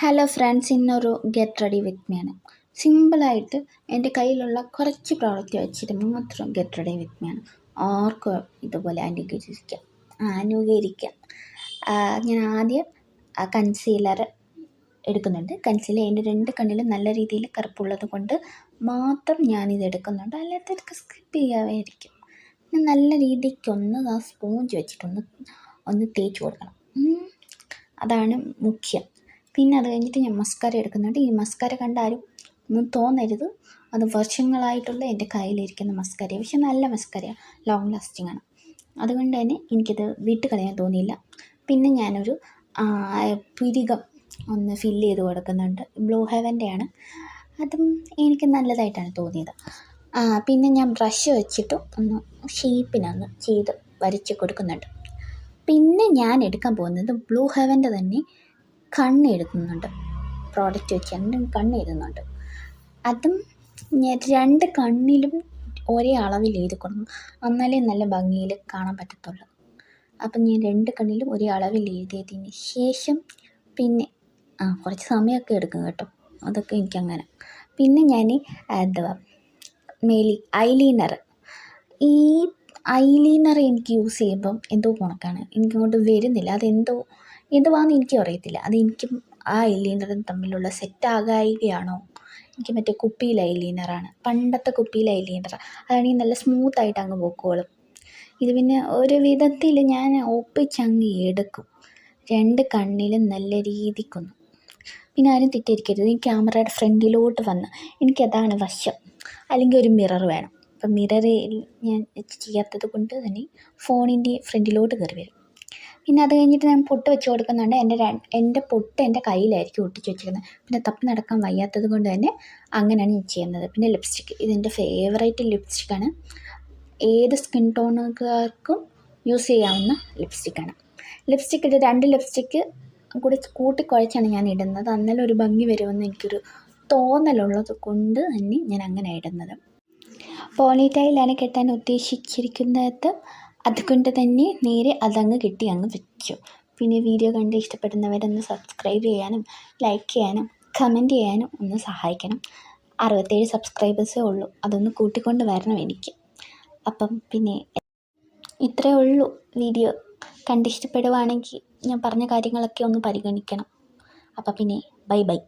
Hello friends, ഇന്നൊരു get ready with me ആണ്. സിമ്പിളായിട്ട് എൻ്റെ കയ്യിലുള്ള കുറച്ച് പ്രോഡക്റ്റ് വെച്ചിട്ട് മാത്രം ഗെറ്റ് റെഡി വിത്ത് മീ ആണ്. ആർക്കും ഇതുപോലെ അനുകരിക്കാം. ഞാൻ ആദ്യം കൺസീലർ എടുക്കുന്നുണ്ട്. കൺസീലർ എൻ്റെ 2 കണ്ണിലും നല്ല രീതിയിൽ കറുപ്പുള്ളത് കൊണ്ട് മാത്രം ഞാനിത് എടുക്കുന്നുണ്ട്. അല്ലാത്തതൊക്കെ സ്കിപ്പ് ചെയ്യാമായിരിക്കും. നല്ല രീതിക്കൊന്ന് സ്പോഞ്ച് വെച്ചിട്ടൊന്ന് തേച്ച് കൊടുക്കണം. അതാണ് മുഖ്യം. പിന്നെ അത് കഴിഞ്ഞിട്ട് ഞാൻ മസ്കാര എടുക്കുന്നുണ്ട്. ഈ മസ്കാര കണ്ടാലും ഒന്നും തോന്നരുത്, അത് വർഷങ്ങളായിട്ടുള്ള എൻ്റെ കയ്യിലിരിക്കുന്ന മസ്കാര. പക്ഷെ നല്ല മസ്കാര, ലോങ് ലാസ്റ്റിംഗ് ആണ്. അതുകൊണ്ട് തന്നെ എനിക്കത് വിട്ട് കളയാൻ തോന്നിയില്ല. പിന്നെ ഞാനൊരു പുരികം ഒന്ന് ഫില്ല് ചെയ്ത് കൊടുക്കുന്നുണ്ട്. ബ്ലൂ ഹെവൻ്റെ ആണ്. അതും എനിക്ക് നല്ലതായിട്ടാണ് തോന്നിയത്. പിന്നെ ഞാൻ ബ്രഷ് വെച്ചിട്ട് ഒന്ന് ഷേപ്പിനൊന്ന് ചെയ്ത് വരച്ച് കൊടുക്കുന്നുണ്ട്. പിന്നെ ഞാൻ എടുക്കാൻ പോകുന്നത് ബ്ലൂ ഹെവൻ്റെ തന്നെ കണ്ണെഴുതുന്നുണ്ട്. പ്രോഡക്റ്റ് വെച്ച് കണ്ണെഴുതുന്നുണ്ട്. അതും ഞാൻ 2 കണ്ണിലും ഒരേ അളവിൽ എഴുതി കൊടുക്കണം. എന്നാലേ നല്ല ഭംഗിയിൽ കാണാൻ പറ്റത്തുള്ളൂ. അപ്പം ഞാൻ 2 കണ്ണിലും ഒരേ അളവിൽ എഴുതിയതിന് ശേഷം പിന്നെ കുറച്ച് സമയമൊക്കെ എടുക്കും കേട്ടോ, അതൊക്കെ എനിക്കങ്ങനെ. പിന്നെ ഞാൻ ഐലൈനർ എനിക്ക് യൂസ് ചെയ്യുമ്പം എന്തോ കണക്കാണ്, എനിക്കങ്ങോട്ട് വരുന്നില്ല. എന്തുവാന്ന് എനിക്കും അറിയത്തില്ല. അതെനിക്കും ആ ഐലൈനറും തമ്മിലുള്ള സെറ്റാകായികയാണോ? എനിക്ക് മറ്റേ കുപ്പിയിൽ ഐലൈനറാണ്, പണ്ടത്തെ കുപ്പിയിൽ ഐലൈനർ. അതാണെങ്കിൽ നല്ല സ്മൂത്തായിട്ട് അങ്ങ് പൊക്കോളും. ഇത് പിന്നെ ഒരു വിധത്തിൽ ഞാൻ ഒപ്പിച്ചങ്ങ് എടുക്കും 2 കണ്ണിലും നല്ല രീതിക്കൊന്നും. പിന്നെ ആരും തെറ്റിദ്ധരിക്കരുത്, ഈ ക്യാമറയുടെ ഫ്രണ്ടിലോട്ട് വന്ന് എനിക്കതാണ് വശം. അല്ലെങ്കിൽ ഒരു മിറർ വേണം. അപ്പം മിററിൽ ഞാൻ ചെയ്യാത്തത് കൊണ്ട് തന്നെ ഫോണിൻ്റെ ഫ്രണ്ടിലോട്ട് കയറി വരും. പിന്നെ അത് കഴിഞ്ഞിട്ട് ഞാൻ പൊട്ട് വെച്ച് കൊടുക്കുന്നുണ്ട്. എൻ്റെ പൊട്ട് എൻ്റെ കയ്യിലായിരിക്കും ഒട്ടിച്ച് വെച്ചിരിക്കുന്നത്. പിന്നെ തപ്പി നടക്കാൻ വയ്യാത്തത് കൊണ്ട് തന്നെ അങ്ങനെയാണ് ഞാൻ ചെയ്യുന്നത്. പിന്നെ ലിപ്സ്റ്റിക്ക്, ഇതെൻ്റെ ഫേവറേറ്റ് ലിപ്സ്റ്റിക്കാണ്. ഏത് സ്കിൻ ടോണുകാർക്കും യൂസ് ചെയ്യാവുന്ന ലിപ്സ്റ്റിക്കാണ്. ലിപ്സ്റ്റിക്ക് 2 ലിപ്സ്റ്റിക്ക് കൂടി കൂട്ടിക്കുഴച്ചാണ് ഞാൻ ഇടുന്നത്. അന്നേരം ഒരു ഭംഗി വരുമെന്ന് എനിക്കൊരു തോന്നലുള്ളത് കൊണ്ട് തന്നെ ഞാൻ അങ്ങനെ ഇടുന്നത്. പോണിറ്റൈലാണ് കെട്ടാൻ ഉദ്ദേശിച്ചിരിക്കുന്നത്. അതുകൊണ്ട് തന്നെ നേരെ അതങ്ങ് കെട്ടി അങ്ങ് വെച്ചു. പിന്നെ വീഡിയോ കണ്ട് ഇഷ്ടപ്പെടുന്നവരൊന്ന് സബ്സ്ക്രൈബ് ചെയ്യാനും ലൈക്ക് ചെയ്യാനും കമൻറ്റ് ചെയ്യാനും ഒന്ന് സഹായിക്കണം. 67 സബ്സ്ക്രൈബേഴ്സേ ഉള്ളൂ, അതൊന്ന് കൂട്ടിക്കൊണ്ട് വരണം എനിക്ക്. അപ്പം പിന്നെ ഇത്രയേ ഉള്ളൂ. വീഡിയോ കണ്ടിഷ്ടപ്പെടുവാണെങ്കിൽ ഞാൻ പറഞ്ഞ കാര്യങ്ങളൊക്കെ ഒന്ന് പരിഗണിക്കണം. അപ്പം പിന്നെ ബൈ.